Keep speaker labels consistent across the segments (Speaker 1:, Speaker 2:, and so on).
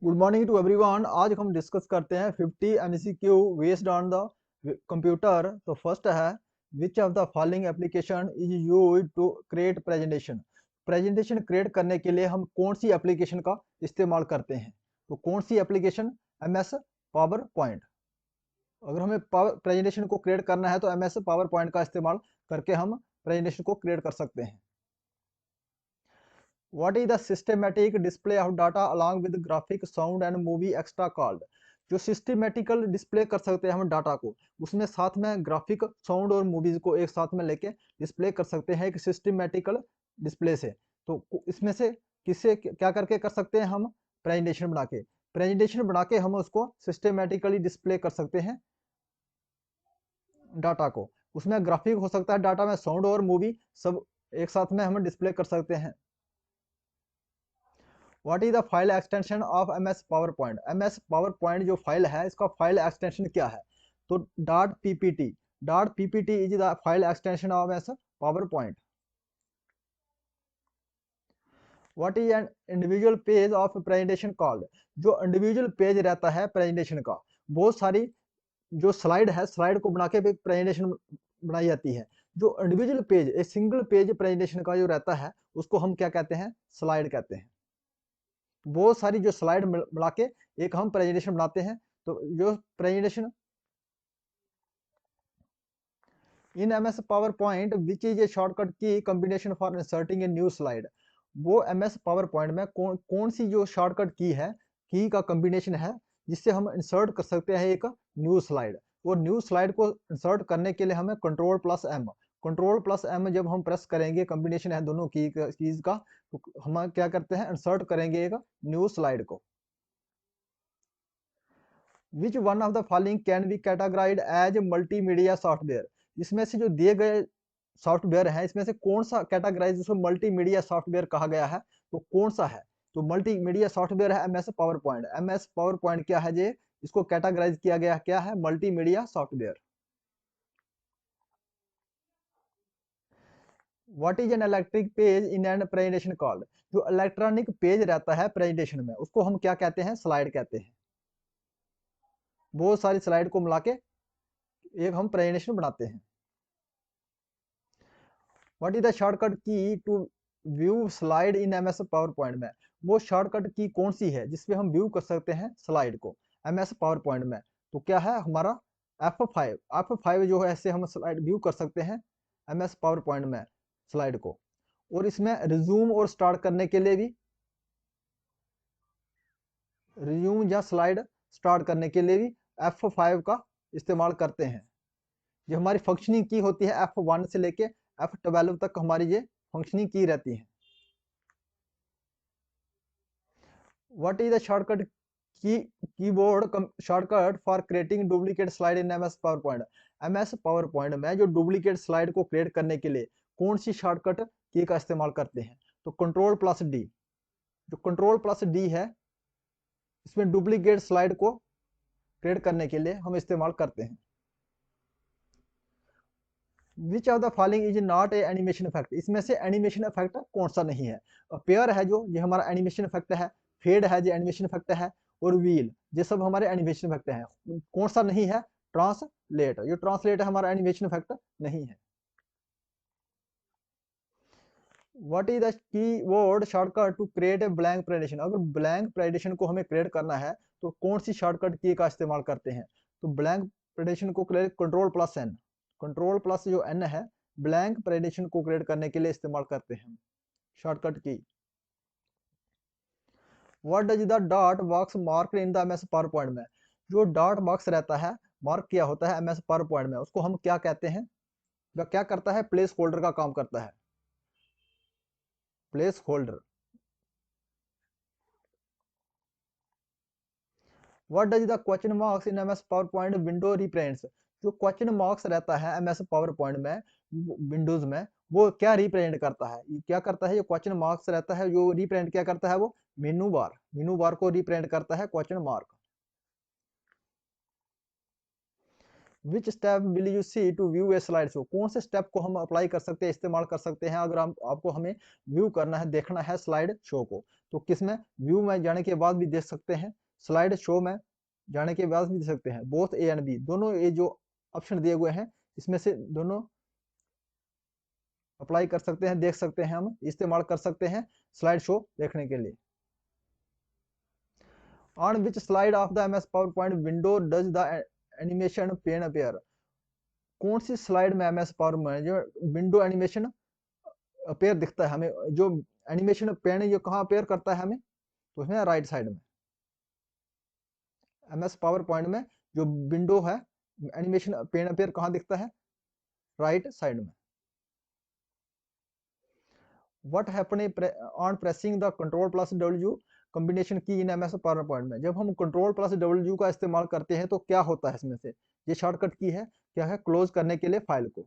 Speaker 1: Good morning to everyone. आज हम discuss करते हैं 50 MCQ based on the computer. तो फर्स्ट है, which of the following application is used to create presentation. Presentation create करने के लिए हम कौन सी एप्लीकेशन का इस्तेमाल करते हैं? तो कौन सी एप्लीकेशन? एम एस पावर पॉइंट। अगर हमें पावर प्रेजेंटेशन को क्रिएट करना है तो एम एस पावर पॉइंट का इस्तेमाल करके हम प्रेजेंटेशन को क्रिएट कर सकते हैं। What is the systematic display of data along with graphic, sound and movie extra called? जो सिस्टमेटिकल डिस्प्ले कर सकते हैं हम डाटा को, उसमें साथ में ग्राफिक, साउंड और मूवीज को एक साथ में लेके डिस्प्ले कर सकते हैं एक सिस्टमेटिकल डिस्प्ले से। तो इसमें से किससे क्या करके कर सकते हैं हम? प्रेजेंटेशन बना के हम उसको सिस्टमेटिकली डिस्प्ले कर सकते हैं डाटा को। उसमें ग्राफिक हो सकता है, डाटा में साउंड और मूवी सब एक साथ में हम डिस्प्ले कर सकते हैं। What is the file extension of M S power point? M S power point जो फाइल है, इसका फाइल एक्सटेंशन क्या है? तो dot PPT is the file extension of M S power point. What is an individual page of presentation called? जो individual page रहता है presentation का, बहुत सारी जो स्लाइड है, स्लाइड को बना के भी प्रेजेंटेशन बनाई जाती है। जो इंडिविजुअल पेज, एक सिंगल पेज प्रेजेंटेशन का जो रहता है, उसको हम क्या कहते हैं? स्लाइड कहते हैं। बहुत सारी जो स्लाइड मिला के एक हम प्रेजेंटेशन बनाते हैं। तो जो presentation in M S power point which is a shortcut key combination for inserting a new slide. वो एम एस पावर पॉइंट में कौन सी जो शॉर्टकट की है, की का कॉम्बिनेशन है, जिससे हम इंसर्ट कर सकते हैं एक न्यू स्लाइड। वो न्यू स्लाइड को इंसर्ट करने के लिए हमें कंट्रोल प्लस एम जब हम प्रेस करेंगे, कॉम्बिनेशन है दोनों कीज का, तो हम क्या करते हैं? इंसर्ट करेंगे एक न्यू स्लाइड को। Which one of the following can be categorised as multimedia software? इसमें से जो दिए गए सॉफ्टवेयर है, इसमें से कौन सा कैटेगराइज उसको मल्टीमीडिया सॉफ्टवेयर कहा गया है? तो कौन सा है? तो मल्टीमीडिया सॉफ्टवेयर है M S power point. M S power point क्या है जे? इसको कैटेगराइज किया गया क्या है? Multimedia software. What is an electric page in an presentation called? जो इलेक्ट्रॉनिक पेज रहता है प्रेजेंटेशन में, उसको हम क्या कहते हैं? स्लाइड कहते हैं। बहुत सारी स्लाइड को मिला के एक हम प्रेजेंटेशन बनाते हैं। What is the shortcut key to view slide in M S power point में? वो शॉर्टकट की कौन सी है जिसपे हम व्यू कर सकते हैं स्लाइड को एम एस पावर पॉइंट में? तो क्या है हमारा? F5 जो है, ऐसे हम स्लाइड व्यू कर सकते हैं एम एस पावर पॉइंट में स्लाइड को। और इसमें रिज्यूम और स्टार्ट करने के लिए भी, रिज्यूम या स्लाइड स्टार्ट करने के लिए भी F5 का इस्तेमाल करते हैं। जो हमारी फंक्शनिंग की होती है, F1 से लेके F12 तक हमारी ये फंक्शनिंग की रहती है। What is the shortcut key keyboard shortcut for creating duplicate slide in M S power point? M S power point में जो डुप्लीकेट स्लाइड को क्रिएट करने के लिए कौन सी शॉर्टकट की का इस्तेमाल करते हैं? तो कंट्रोल प्लस डी। जो कंट्रोल प्लस डी है, इसमें डुप्लीकेट स्लाइड को क्रिएट करने के लिए हम इस्तेमाल करते हैं। विच of the following is not A animation effect? इसमें से एनिमेशन इफेक्ट कौन सा नहीं है? पेयर है जो, ये हमारा एनिमेशन इफेक्ट है। फेड है जो एनिमेशन इफेक्ट है। और व्हील, ये सब हमारे एनिमेशन इफेक्ट है। कौन सा नहीं है? ट्रांसलेट। जो ट्रांसलेट है हमारा एनिमेशन इफेक्ट नहीं है। What is the keyword shortcut to create a blank presentation? अगर ब्लैंक प्रेजेंटेशन को हमें क्रिएट करना है तो कौन सी शॉर्टकट की का इस्तेमाल करते हैं? तो ब्लैंक प्रेजेंटेशन को क्रिएट कंट्रोल प्लस जो एन है, ब्लैंक प्रेजेंटेशन को क्रिएट करने के लिए इस्तेमाल करते हैं shortcut key. What does the dot box mark in the MS PowerPoint में? जो डॉट बॉक्स रहता है, मार्क किया होता है एमएस पावर पॉइंट में, उसको हम क्या कहते हैं? वह क्या करता है? प्लेस होल्डर का काम करता है। Place holder. What does the question marks in MS PowerPoint window represents? जो क्वेश्चन मार्क्स रहता है एमएस पावर पॉइंट में, विंडोज में, वो क्या रिप्रेजेंट करता है? ये क्या करता है? जो क्वेश्चन मार्क्स रहता है, जो रिप्रेजेंट क्या करता है? वो मेनू बार को रिप्रेजेंट करता है question mark. Which step will you see to view a slide show, कौन से स्टेप को हम अप्लाई कर सकते हैं, इस्तेमाल कर सकते हैं अगर हम आपको हमें व्यू करना है, देखना है स्लाइड शो को। तो किसमें, व्यू में जाने के बाद भी देख सकते हैं, स्लाइड शो में जाने के बाद भी देख सकते हैं। बोथ ए एंड बी, दोनों ये जो ऑप्शन दिए हुए हैं इसमें से दोनों अप्लाई कर सकते हैं, देख सकते हैं, हम इस्तेमाल कर सकते हैं स्लाइड शो देखने के लिए। On which slide of the MS PowerPoint window does the animation pane appear, कौन सी स्लाइड में एमएस पावर में जो विंडो एनिमेशन अपेयर दिखता है हमें, जो एनिमेशन पेन ये कहाँ अपेयर करता है हमें, तो उसमें राइट साइड में। एमएस पावर पॉइंट में जो विंडो है एनिमेशन पेन अपेयर कहाँ दिखता है, राइट साइड में। What happen on pressing the control plus W combination की इन एमएस पावर पॉइंट में, जब हम कंट्रोल प्लस डब्ल्यू का इस्तेमाल करते हैं तो क्या होता है इसमें से, ये शॉर्टकट की है, क्या है, क्लोज करने के लिए फाइल को।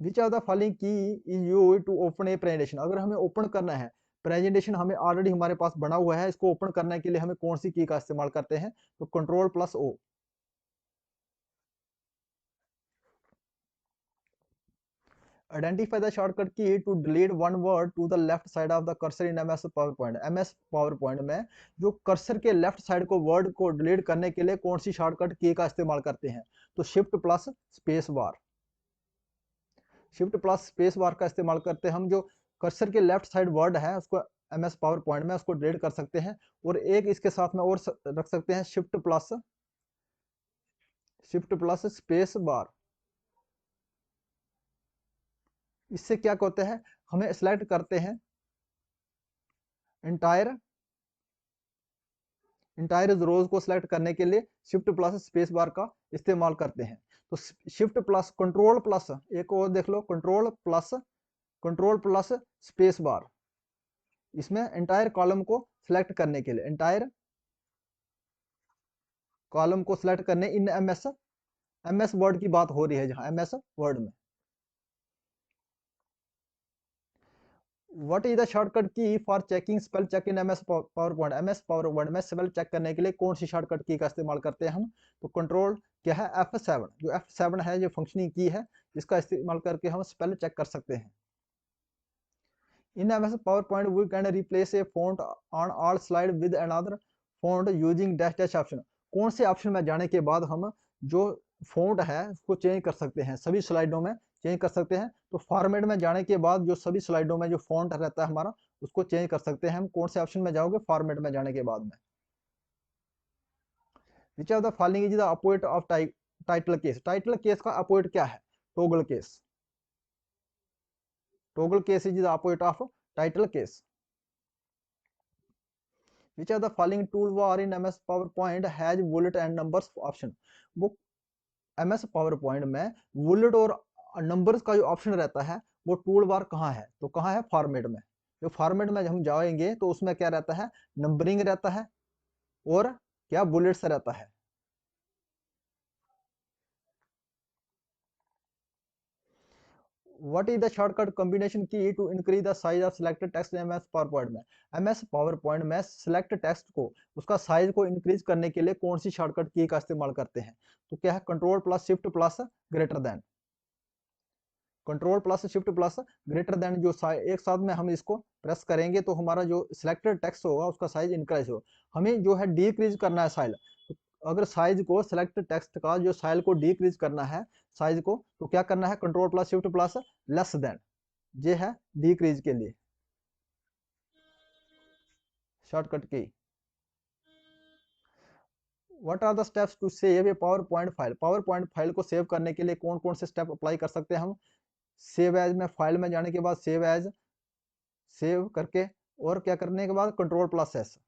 Speaker 1: Which are the following key is used to open a presentation, अगर हमें ओपन करना है प्रेजेंटेशन, हमें ऑलरेडी हमारे पास बना हुआ है, इसको ओपन करने के लिए हमें कौन सी की का इस्तेमाल करते हैं, तो control plus O. Identify the shortcut key to delete one word to the left side of the cursor in MS PowerPoint, MS PowerPoint में जो कर्सर के लेफ्ट साइड को वर्ड को डिलीट करने के लिए कौन सी शॉर्टकट की का इस्तेमाल करते हैं, तो shift plus space bar, shift plus space bar का इस्तेमाल करते हैं हम, जो कर्सर के लेफ्ट साइड वर्ड है उसको एमएस पावर पॉइंट में उसको डिलीट कर सकते हैं। और एक इसके साथ में और रख सकते हैं, शिफ्ट प्लस स्पेस बार। इससे क्या होता है, हमें सिलेक्ट करते हैं इंटायर इंटायर रोज को सिलेक्ट करने के लिए शिफ्ट प्लस स्पेस बार का इस्तेमाल करते हैं। तो शिफ्ट प्लस कंट्रोल प्लस, एक और देख लो, कंट्रोल प्लस स्पेस बार, इसमें एंटायर कॉलम को सिलेक्ट करने के लिए, एंटायर कॉलम को सिलेक्ट करने इन एमएस वर्ड की बात हो रही है जहां एमएस वर्ड में। What is the shortcut key for checking spell check in MS PowerPoint, MS PowerPoint में स्पेल चेक करने के लिए कौन सी शॉर्टकट की का इस्तेमाल करते हैं हम, तो कंट्रोल क्या है, F7, जो F7 है जो फंक्शनिंग की है, इसका इस्तेमाल करके हम स्पेल चेक कर सकते हैं। In MS PowerPoint we can replace a font on all slide with another font using dash dash option, कौन से ऑप्शन में जाने के बाद हम जो फॉन्ट है उसको चेंज कर सकते हैं, सभी स्लाइडों में चेंज कर सकते हैं। तो फॉर्मेट में जाने के बाद जो सभी स्लाइडों में जो फॉन्ट रहता है हमारा उसको चेंज कर सकते हैं हम, कौन से ऑप्शन में जाओगे, फॉर्मेट में जाने के बाद में। विच of the following is the opposite of title case, title case का अपोजिट क्या है, toggle case, toggle case is the opposite of title case. Which of the following toolbar in MS PowerPoint has bullet and numbers option, वो MS PowerPoint में bullet और numbers का जो option रहता है वो टूल बार कहाँ है, तो कहाँ है, फॉर्मेट में। जो फॉर्मेट में हम जाएंगे तो उसमें क्या रहता है, नंबरिंग रहता है और क्या, बुलेट्स रहता है। What is the shortcut combination key to increase the size of selected text in MS PowerPoint में, एमएस पावर पॉइंट में सिलेक्ट टेक्स्ट को उसका साइज को इंक्रीज करने के लिए कौन सी शॉर्टकट की का इस्तेमाल करते हैं, तो क्या है, control plus shift plus greater than, control plus shift plus greater than, जो एक साथ में हम इसको प्रेस करेंगे तो हमारा जो सिलेक्टेड टेक्स्ट होगा उसका साइज इंक्रीज हो। हमें जो है डिक्रीज करना है साइज, तो अगर साइज को सिलेक्ट टेक्स्ट का जो साइज को डिक्रीज करना है साइज को, तो क्या करना है, control plus shift plus less than, ये है डिक्रीज के लिए shortcut key. What are the steps to save a PowerPoint file, PowerPoint file को सेव करने के लिए कौन कौन से स्टेप अप्लाई कर सकते हैं हम, सेव एज में, फाइल में जाने के बाद सेव एज, सेव करके, और क्या करने के बाद कंट्रोल प्लस एस,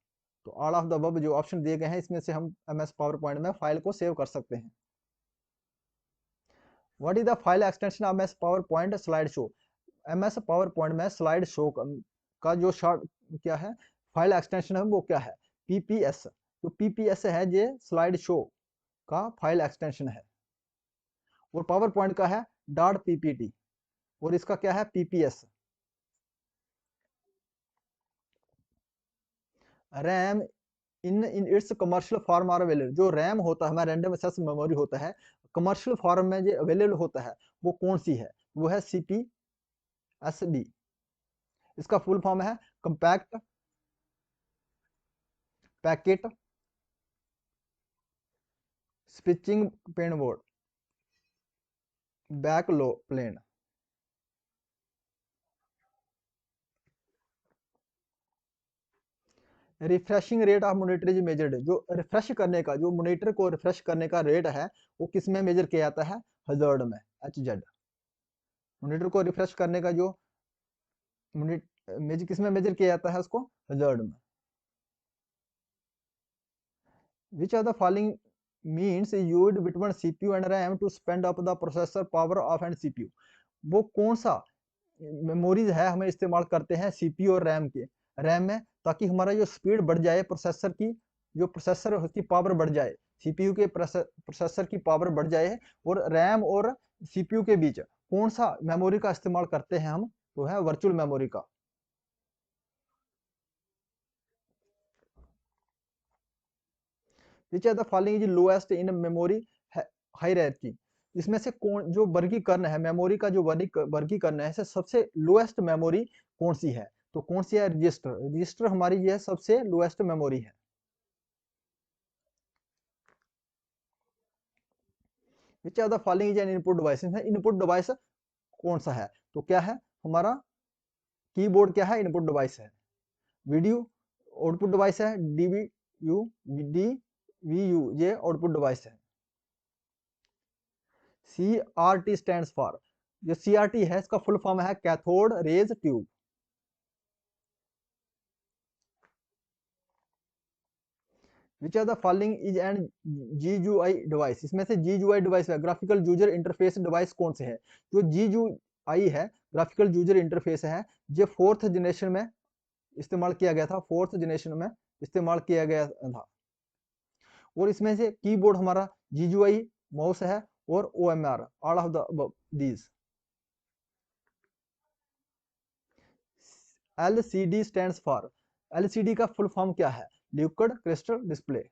Speaker 1: तो ऑल ऑफ द अबव जो ऑप्शन दिए गए हैं इसमें से हम एमएस पावर पॉइंट में फाइल को सेव कर सकते हैं। What is the file extension of MS power point slide show, MS PowerPoint में स्लाइड शो का जो शॉर्ट क्या है, फाइल एक्सटेंशन है वो क्या है, पीपीएस, तो पीपीएस है ये स्लाइड शो का फाइल एक्सटेंशन है। और पावर पॉइंट का है डॉट पीपीटी, और इसका क्या है, PPS. RAM in its commercial form are available. जो रैम होता है हमारा रैंडम एक्सेस मेमोरी होता है, कमर्शियल फॉर्म में जो अवेलेबल होता है वो कौन सी है? वो है CPSB। इसका फुल फॉर्म है compact packet switching pen board back low plane. Refreshing rate of monitor is measured. जो रिफ्रेश करने का, जो मॉनिटर को रिफ्रेश करने का रेट है वो किस में मेजर किया जाता है? हजार्ड में, HZ। मॉनिटर को रिफ्रेश करने का जो मेजर किस में मेजर किया जाता है उसको? हजार्ड में। Which of the following means used between CPU and RAM to spend up the processor power of and CPU? वो कौन सा मेमोरीज है हमें इस्तेमाल करते हैं CPU और रैम में, ताकि हमारा जो स्पीड बढ़ जाए, प्रोसेसर की जो प्रोसेसर उसकी पावर बढ़ जाए, CPU के प्रोसेसर की पावर बढ़ जाए, और रैम और CPU के बीच कौन सा मेमोरी का इस्तेमाल करते हैं हम? तो है वर्चुअल मेमोरी का। Which are the following is lowest in memory hierarchy. इसमें से कौन जो वर्गीकरण है मेमोरी का, जो वर्गीकरण है, ऐसे सबसे लोएस्ट मेमोरी कौन सी है? तो कौन सी है? रजिस्टर। रजिस्टर हमारी ये सबसे लोएस्ट मेमोरी है। Which are the following is an input device. इसमें इनपुट डिवाइस कौन सा है? तो क्या है हमारा? कीबोर्ड क्या है? इनपुट डिवाइस है। वीडियो आउटपुट डिवाइस है। डीवीयू ये आउटपुट डिवाइस है। CRT स्टैंड फॉर, जो CRT है इसका फुल फॉर्म है cathode rays tube. Which are the following is an GUI device. इसमें से GUI डिवाइस है ग्राफिकल यूजर इंटरफेस डिवाइस कौन से है? जो GUI है ग्राफिकल यूजर इंटरफेस है, ये 4th जनरेशन में इस्तेमाल किया गया था, 4th जनरेशन में इस्तेमाल किया गया था। और इसमें से कीबोर्ड हमारा GUI, माउस है, और OMR, all of the these. LCD stands for, LCD का फुल फॉर्म क्या है? Liquid crystal display.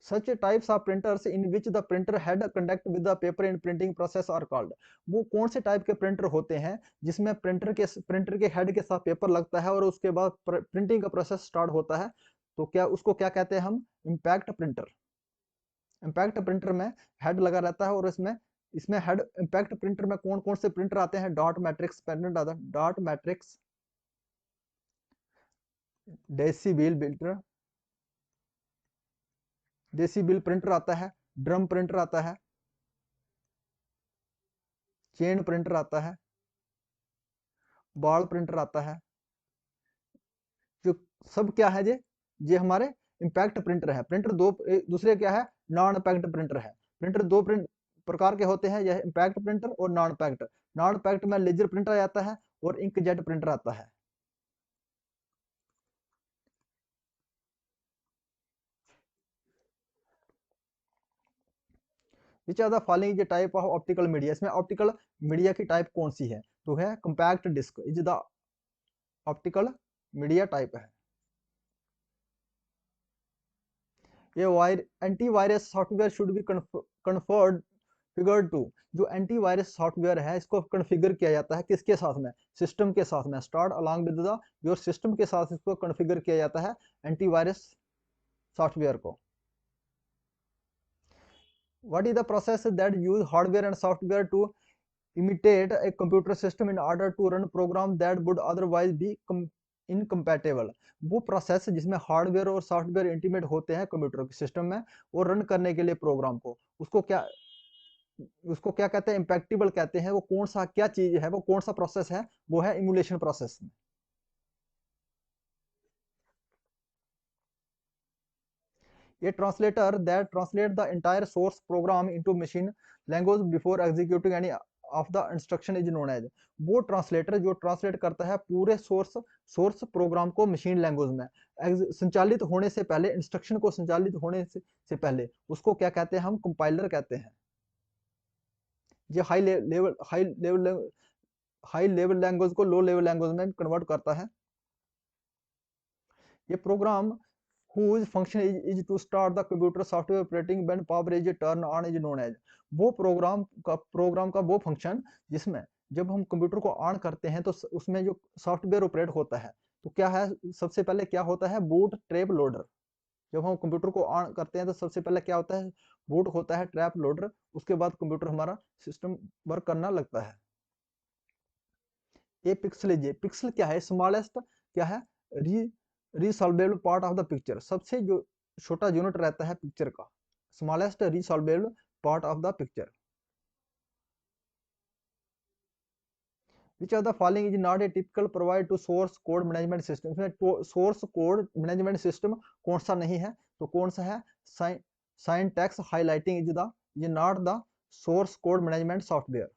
Speaker 1: Such types of printers in which the printer head contact with the paper in printing process are called। वो कौन से type के printer होते हैं जिसमें प्रिंटर के हेड के साथ पेपर लगता है और उसके बाद प्रिंटिंग का प्रोसेस स्टार्ट होता है? तो क्या उसको क्या कहते हैं हम? Impact printer. इम्पैक्ट प्रिंटर में हेड लगा रहता है, और इसमें इसमें हेड इम्पैक्ट प्रिंटर में कौन कौन से प्रिंटर आते हैं? डॉट मैट्रिक्स प्रिंटर आता है, डॉट मैट्रिक्स, डेसिबिल प्रिंटर, डेसिबिल प्रिंटर आता है, ड्रम प्रिंटर आता है, चेन प्रिंटर आता है, बॉल प्रिंटर आता है। जो सब क्या है ये हमारे इम्पैक्ट प्रिंटर है। प्रिंटर दो दूसरे क्या है? नॉन इम्पैक्ट प्रिंटर है। प्रिंटर दो प्रकार के होते हैं, यह इम्पैक्ट प्रिंटर और नॉन इम्पैक्ट। नॉन इम्पैक्ट में लेजर प्रिंटर आता है और इंकजेट प्रिंटर आता है। Which are the following is type of optical media. इसमें ऑप्टिकल मीडिया की टाइप कौन सी है? तो है compact disc is the optical media type है। ये antivirus software should be configured to. जो एंटीवायरस सॉफ्टवेयर है इसको कॉन्फ़िगर किया जाता है किसके साथ में? सिस्टम के साथ में। Start along with the your system के साथ इसको कॉन्फ़िगर किया जाता है एंटीवायरस सॉफ्टवेयर को। What is the process that use hardware and software to imitate a computer system in order to run program that would otherwise be incompatible. वो process जिसमें hardware और सॉफ्टवेयर इंटीमेट होते हैं computer के system में और run करने के लिए प्रोग्राम को, उसको क्या कहते हैं? इम्पैक्टिबल कहते हैं। वो कौन सा क्या चीज है? वो कौन सा प्रोसेस है? वो है इमुलेशन प्रोसेस। ये translator that translate the entire source program into machine language before executing any of the instruction is known as. वो ट्रांसलेटर जो ट्रांसलेट करता है पूरे सोर्स प्रोग्राम को मशीन लैंग्वेज में संचालित होने से पहले, इंस्ट्रक्शन को संचालित होने से पहले, उसको क्या कहते हैं? हम कंपाइलर कहते हैं। ये high level high level language को लो लेवल लैंग्वेज में कन्वर्ट करता है। ये programme whose function is to start the computer software operating when power is turned on is known as। वो प्रोग्राम का वो फंक्शन जिसमें जब हम कंप्यूटर को ऑन करते हैं तो उसमें जो सॉफ्टवेयर ऑपरेट होता है, तो क्या है, सबसे पहले क्या होता है, बूट ट्रैप लोडर। जब हम कंप्यूटर को ऑन करते हैं तो सबसे पहले क्या होता है, बूट होता है ट्रैप लोडर, उसके बाद कंप्यूटर हमारा सिस्टम वर्क करना लगता है। ये पिक्सल पिक्सल क्या है, स्मॉलेस्ट क्या है, रिसॉल्वेबल पार्ट ऑफ द पिक्चर, सबसे जो छोटा यूनिट रहता है पिक्चर का, smallest रिसॉल्वेबल part of the picture. Which of the following is not a typical provide to source code management system। इसमें सोर्स कोड मैनेजमेंट सिस्टम कौन सा नहीं है, तो कौन सा है, syntax highlighting is the is not the source code management software।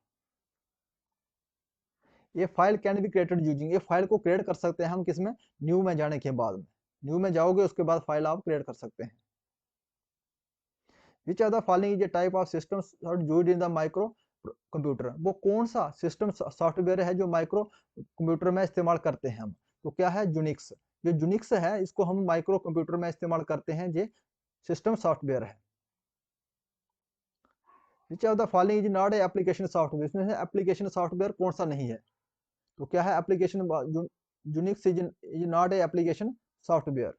Speaker 1: ये file can be created using, ये फाइल को क्रिएट कर सकते हैं हम किसमें, न्यू में जाने के बाद में, न्यू में जाओगे उसके बाद फाइल आप क्रिएट कर सकते हैं। Which are the following is type of system used in the micro computer, वो कौन सा सिस्टम सॉफ्टवेयर है जो माइक्रो कंप्यूटर में इस्तेमाल करते हैं हम, तो क्या है, यूनिक्स। जो यूनिक्स है इसको हम माइक्रो कंप्यूटर में इस्तेमाल करते हैं, ये सिस्टम सॉफ्टवेयर है। Which of the following is not a application software, इसमें से एप्लीकेशन सॉफ्टवेयर कौन सा नहीं है, तो क्या है, application Unix is not a application software.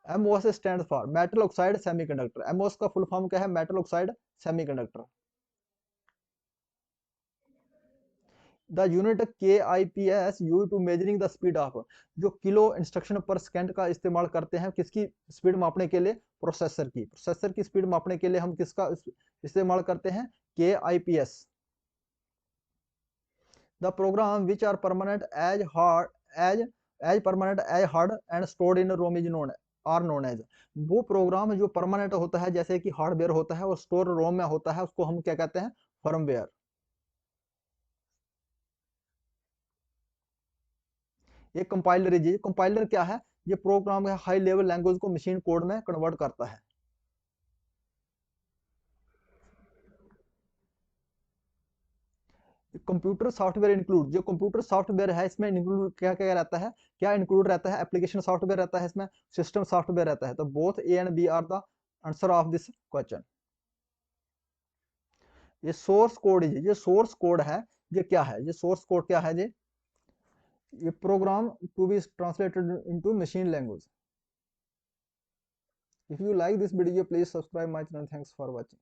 Speaker 1: MOS stand for metal oxide semiconductor, MOS का फुल फॉर्म क्या है, metal oxide semiconductor. The unit KIPS use to measuring the speed of, जो किलो इंस्ट्रक्शन पर सेकंड का इस्तेमाल करते हैं किसकी speed मापने के लिए, प्रोसेसर की स्पीड मापने के लिए हम किसका इस्तेमाल करते हैं, KIPS। The program which are permanent as hard as permanent as hard and stored in ROM is known are known as, वो प्रोग्राम जो परमानेंट होता है जैसे कि हार्डवेयर होता है और स्टोर रोम में होता है उसको हम क्या कहते हैं, फर्मवेयर। ये कंपाइलर है, कंपाइलर क्या है, ये प्रोग्राम है हाई लेवल लैंग्वेज को मशीन कोड में कन्वर्ट करता है। कंप्यूटर सॉफ्टवेयर इंक्लूड, जो कंप्यूटर सॉफ्टवेयर है इसमें इंक्लूड क्या क्या रहता है, क्या इंक्लूड रहता है, एप्लीकेशन सॉफ्टवेयर रहता है, इसमें सिस्टम सॉफ्टवेयर रहता है, तो both A and B are the answer of this question. ये सोर्स कोड है, ये सोर्स कोड है, ये क्या है, ये सोर्स कोड क्या है, ये program to be translated into machine language. If you like this video please subscribe my channel, thanks for watching.